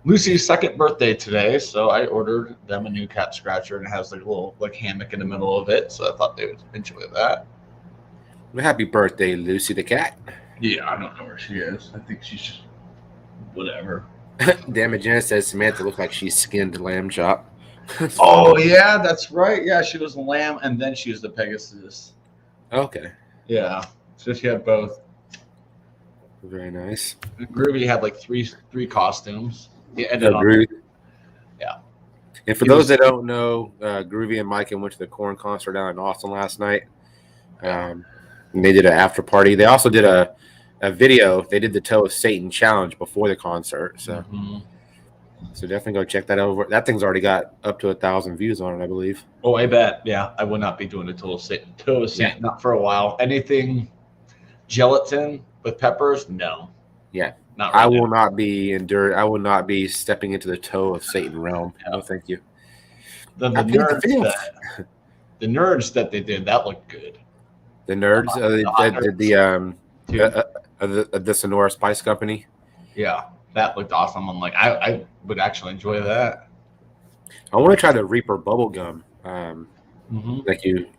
Lucy's second birthday today, so I ordered them a new cat scratcher, and it has like a little like hammock in the middle of it, so I thought they would enjoy that. Well, happy birthday, Lucy the cat. Yeah, I don't know where she is. I think she's just whatever. Damn it, Jenna says Samantha looked like she skinned lamb chop. Oh, yeah, that's right. Yeah, she was a lamb, and then she was the Pegasus. Okay. Yeah, so she had both. Very nice. Groovy had like three costumes. He ended So on Groovy. Yeah. And for those that don't know, Groovy and Mike went to the Korn concert down in Austin last night. And they did an after party. They also did a video. They did the Toe of Satan challenge before the concert. So so definitely go check that over. That thing's already got up to 1,000 views on it, I believe. Oh, I bet. Yeah, I would not be doing a Toe of Satan, not for a while. Anything gelatin with peppers? No. Yeah. Not right I now. will not be I will not be stepping into the Toe of Satan realm. No, thank you. The nerds that they did, that looked good. The nerds, the Sonora Spice Company. Yeah, that looked awesome. I'm like, I would actually enjoy that. I want to try the Reaper bubble gum.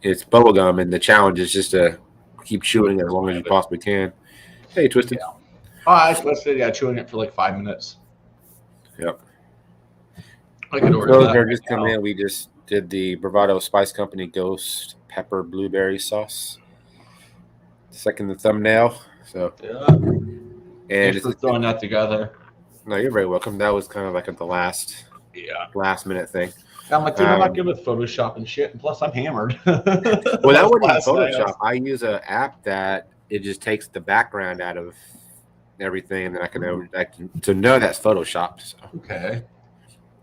It's bubble gum, and the challenge is just to keep chewing it as long as you possibly can. Hey, Twisted. Yeah. Oh, I twisted. Yeah, chewing it for like 5 minutes. Yep. I could order Those that. are just coming in. We just did the Bravado Spice Company Ghost Pepper Blueberry Sauce. Second the thumbnail. So and thanks for throwing that together. No, you're very welcome. That was kind of like at the last minute thing. I'm like, dude, I'm not good with Photoshop and shit, and plus I'm hammered. Well, that wasn't Photoshop. I use an app that it just takes the background out of everything, and then I can to know that's Photoshop. So. Okay.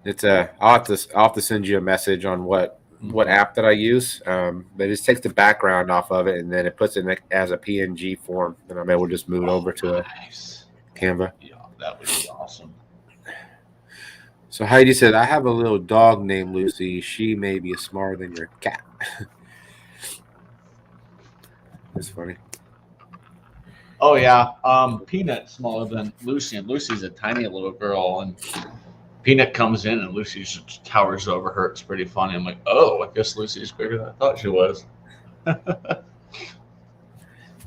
It's I'll have to send you a message on what app that I use. But it just takes the background off of it, and then it puts it as a PNG form, and I'm able to just move it over to a Canva. Yeah, that would be awesome. So Heidi said, I have a little dog named Lucy. She may be smarter than your cat. That's funny. Oh, yeah. Peanut's smaller than Lucy, and Lucy's a tiny little girl, and Peanut comes in, and Lucy just towers over her. It's pretty funny. I'm like, oh, I guess Lucy's bigger than I thought she was.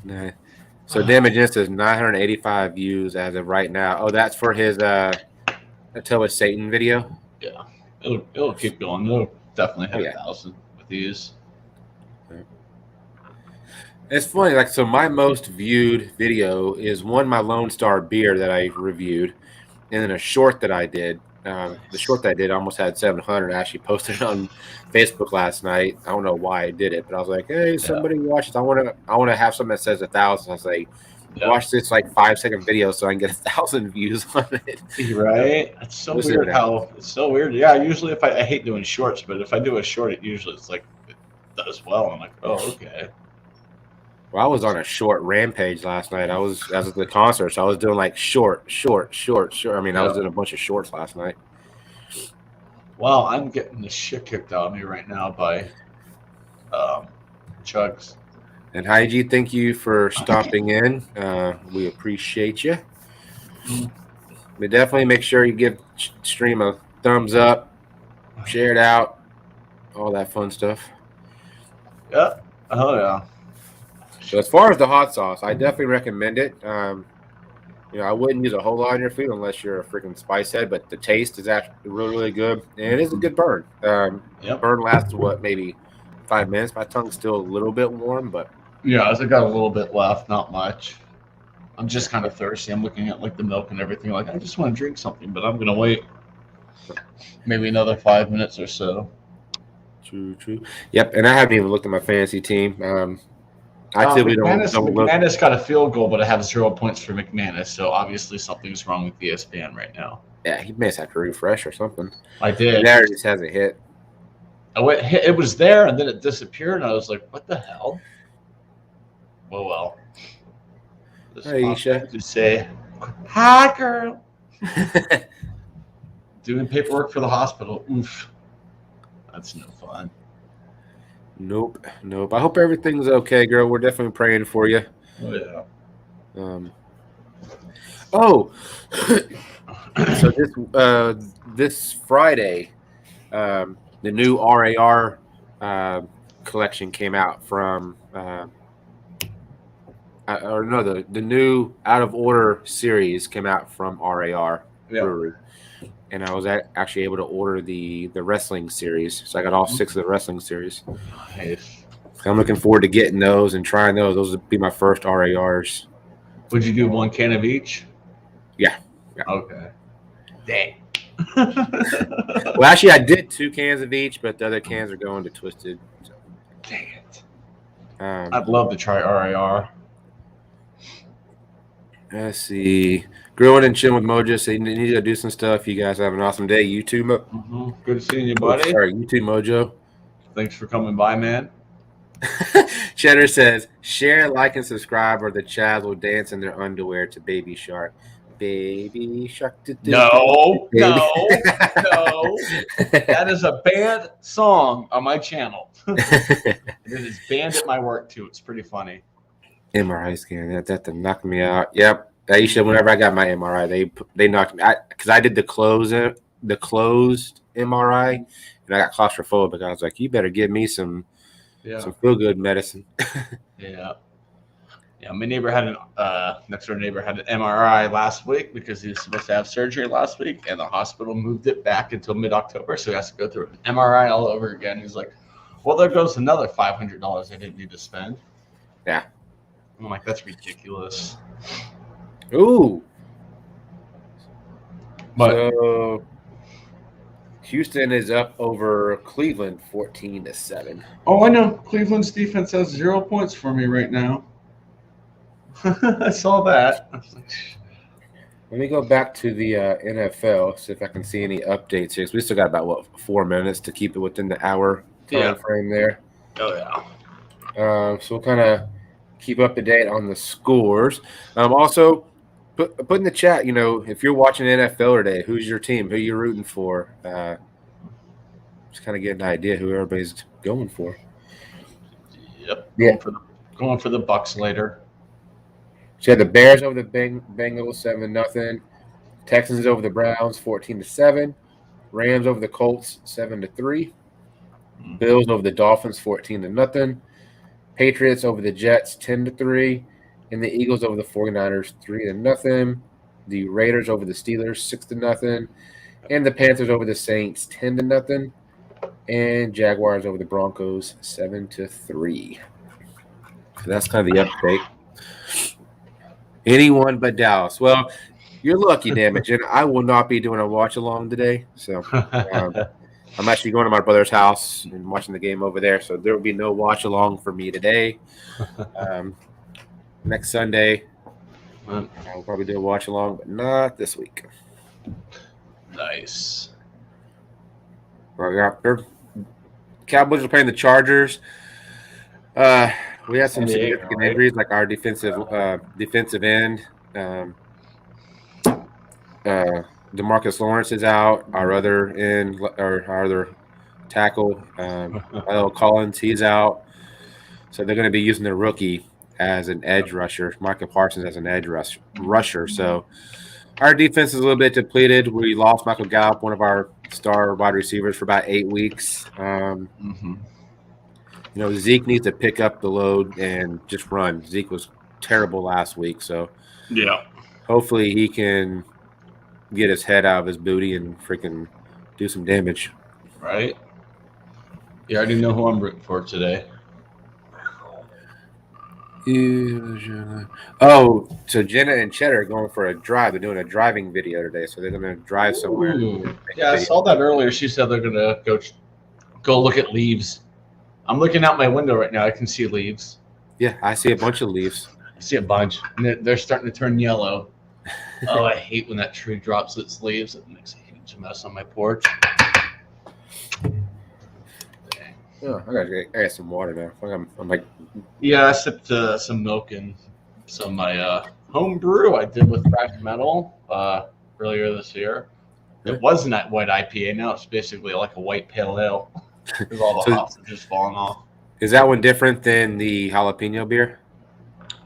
Nice. So Damage says 985 views as of right now. Oh, that's for his Toe of Satan video? Yeah. It'll keep going. It'll definitely hit 1,000 with these. It's funny, like, so my most viewed video is my Lonestar beer that I reviewed, and then a short that I did. The short that I did almost had 700. I actually posted it on Facebook last night. I don't know why I did it, but I was like, hey, somebody watch this. I want to have something that says 1,000. I was like, watch this like 5-second video so I can get 1,000 views on it. Right? It's so weird how it's so weird. Yeah, usually if I hate doing shorts, but if I do a short, it's like it does well. I'm like, oh, okay. Well, I was on a short rampage last night. I was at the concert, so I was doing like short. I mean, I was doing a bunch of shorts last night. Well, I'm getting the shit kicked out of me right now by Chugs. And Heidi, thank you for stopping in. We appreciate you. But definitely make sure you give stream a thumbs up, share it out, all that fun stuff. Yeah. Oh, yeah. So as far as the hot sauce, I definitely recommend it. I wouldn't use a whole lot on your food unless you're a freaking spice head, but the taste is actually really, really good. And it is a good burn. Burn lasts, maybe 5 minutes. My tongue's still a little bit warm, but. Yeah, I got a little bit left, not much. I'm just kind of thirsty. I'm looking at the milk and everything. I just want to drink something, but I'm going to wait maybe another 5 minutes or so. True. Yep, and I haven't even looked at my fantasy team. I typically don't look. McManus got a field goal, but I have 0 points for McManus, so obviously something's wrong with ESPN right now. Yeah, he may have to refresh or something. I did. There it just hasn't hit. It was there, and then it disappeared, and I was like, what the hell? Oh, well. Hey, Isha. Just say, hi, girl. Doing paperwork for the hospital. Oof. That's no fun. Nope. I hope everything's okay, girl. We're definitely praying for you. Oh, yeah. So this Friday, the new RAR collection came out from the new Out of Order series came out from RAR Brewery. And I was actually able to order the wrestling series. So I got all 6 of the wrestling series. Nice. So I'm looking forward to getting those and trying those. Those would be my first RARs. Would you do 1 can of each? Yeah. Okay. Dang. Well, actually, I did 2 cans of each, but the other cans are going to Twisted. So. Dang it. I'd love to try RAR. Let's see. Grilling and chilling with Mojo. So you need to go do some stuff. You guys have an awesome day. You too, Good seeing you, buddy. Sorry, you too, Mojo. Thanks for coming by, man. Cheddar says, share, like, and subscribe, or the Chaz will dance in their underwear to Baby Shark. Baby Shark. No. That is a banned song on my channel. It is banned at my work, too. It's pretty funny. MRI scan. That knocked me out. Yep. Aisha, whenever I got my MRI, they knocked me out because I did the closed MRI, and I got claustrophobic. I was like, you better give me some feel good medicine. Yeah. My neighbor had next door neighbor had an MRI last week because he was supposed to have surgery last week, and the hospital moved it back until mid-October, so he has to go through an MRI all over again. He's like, well, there goes another $500 I didn't need to spend. Yeah. I'm like, that's ridiculous. Ooh. But so Houston is up over Cleveland 14-7. Oh, I know. Cleveland's defense has 0 points for me right now. I saw that. Let me go back to the NFL, see if I can see any updates here. We still got about 4 minutes to keep it within the hour time frame there. Oh yeah. So we'll kind of keep up to date on the scores. Also, put in the chat, if you're watching NFL today, who's your team? Who are you rooting for? Just kind of get an idea who everybody's going for. Yep. Yeah. Going for the Bucks later. So the Bears over the Bengals 7-0. Texans over the Browns 14-7. Rams over the Colts 7-3. Bills over the Dolphins 14-0. Patriots over the Jets 10-3. And the Eagles over the 49ers 3-0. The Raiders over the Steelers 6-0. And the Panthers over the Saints 10-0. And Jaguars over the Broncos 7-3. So that's kind of the update. Anyone but Dallas. Well, you're lucky, damn it, Jen. I will not be doing a watch along today. So I'm actually going to my brother's house and watching the game over there. So there will be no watch along for me today. Next Sunday, I'll probably do a watch along, but not this week. Nice. Cowboys are playing the Chargers. We had some significant injuries, like our defensive end. DeMarcus Lawrence is out. Our other end, or our other tackle, Lyle Collins, he's out. So they're going to be using their rookie as an edge rusher, Micah Parsons as an edge rusher. So our defense is a little bit depleted. We lost Michael Gallup, one of our star wide receivers, for about 8 weeks. Zeke needs to pick up the load and just run. Zeke was terrible last week, so hopefully he can get his head out of his booty and freaking do some damage. Right? You already know who I'm rooting for today. Oh, so Jenna and Cheddar are going for a drive. They're doing a driving video today, so they're going to drive somewhere. Yeah, I saw that earlier. She said they're going to go look at leaves. I'm looking out my window right now. I can see leaves. Yeah, I see a bunch of leaves. I see a bunch. And they're starting to turn yellow. Oh, I hate when that tree drops its leaves. It makes a huge mess on my porch. Oh, I got some water now. I'm like, yeah, I sipped some milk and some of my home brew I did with craft metal earlier this year. It wasn't that white IPA. Now it's basically like a white pale ale because all the hops are just falling off. Is that one different than the jalapeno beer?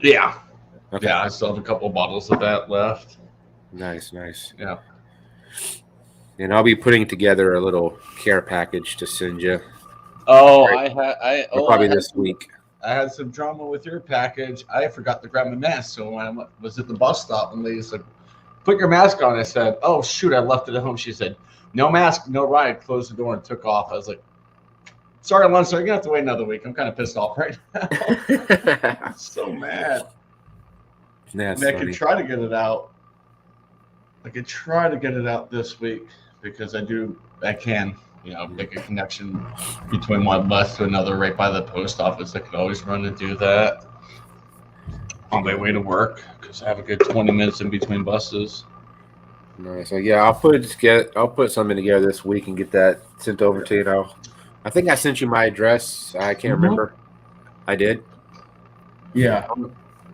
Yeah. Okay. Yeah, I still have a couple of bottles of that left. Nice. Yeah. And I'll be putting together a little care package to send you. Oh, Probably this week. I had some drama with your package. I forgot to grab my mask. So when I was at the bus stop and lady said, "Put your mask on," I said, "Oh, shoot, I left it at home." She said, "No mask, no ride." Closed the door and took off. I was like, "Sorry, Lonestar, you're going to have to wait another week." I'm kind of pissed off right now. I'm so mad. That's I could try to get it out. I could try to get it out this week because I can. Make a connection between one bus to another right by the post office. I could always run and do that on my way to work because I have a good 20 minutes in between buses. Nice. So yeah, I'll put something together this week and get that sent over to you. Now, I think I sent you my address. I can't remember. I did. Yeah.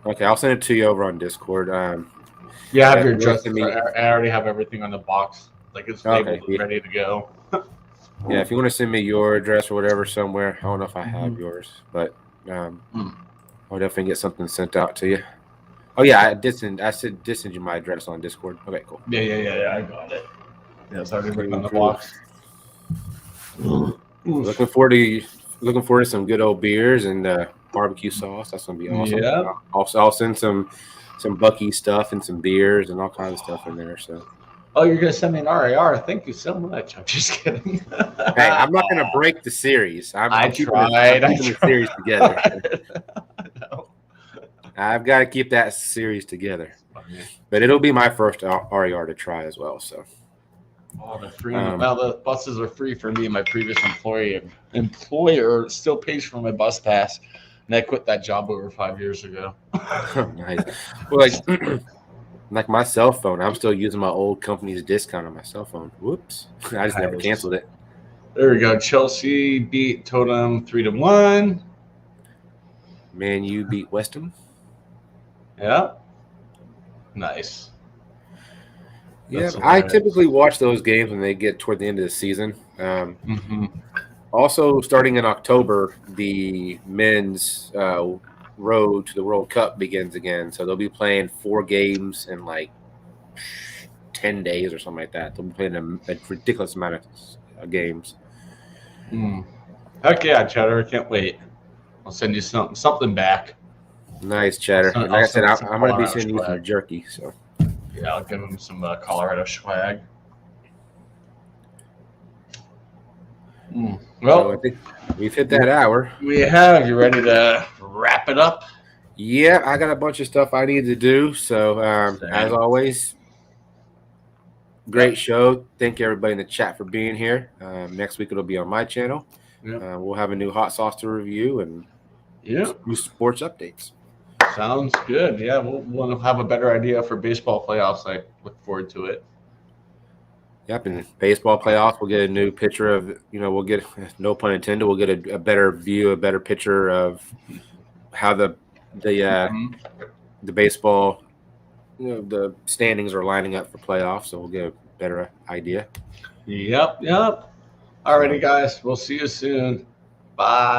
Okay, I'll send it to you over on Discord. Yeah, I have your address. I already have everything on the box. Like it's labeled, yeah. ready to go. Yeah, if you want to send me your address or whatever somewhere, I don't know if I have yours, but I'll definitely get something sent out to you. Oh yeah, I did send you my address on Discord. Okay, cool. Yeah, I got it. Yeah, it's already written on the box. Looking forward to some good old beers and barbecue sauce. That's gonna be awesome. Yeah. I'll send some Bucky stuff and some beers and all kinds of stuff in there. So. Oh, you're gonna send me an RAR? Thank you so much. I'm just kidding. Hey, I'm not gonna break the series. I'm keeping the series together. No. I've got to keep that series together. But it'll be my first RAR to try as well. So. Oh, they're free. Well, the buses are free for me. My previous employer still pays for my bus pass, and I quit that job over 5 years ago. Nice. Well, like my cell phone, I'm still using my old company's discount on my cell phone. Whoops. I just never canceled it. There we go. Chelsea beat Totem 3-1. Man, you beat West Ham. Yeah. Nice. Yeah, I typically watch those games when they get toward the end of the season. Also, starting in October, the men's road to the World Cup begins again. So they'll be playing 4 games in like 10 days or something like that. They'll be playing a ridiculous amount of games. Heck yeah, Cheddar. I can't wait. I'll send you something back. Nice, Cheddar. Like I said, I'm going to be sending you some jerky. So yeah, I'll give him some Colorado swag. Well, so I think we've hit that hour. We have. You ready to wrap it up? Yeah, I got a bunch of stuff I need to do. So as always, great show. Thank you everybody in the chat for being here. Next week it'll be on my channel. We'll have a new hot sauce to review and new sports updates. Sounds good. Yeah, we'll have a better idea for baseball playoffs. I look forward to it. Yep, in baseball playoffs, we'll get a new picture of, we'll get, no pun intended, we'll get a better view, a better picture of how the baseball, the standings are lining up for playoffs. So we'll get a better idea. Yep. Alrighty, guys. We'll see you soon. Bye.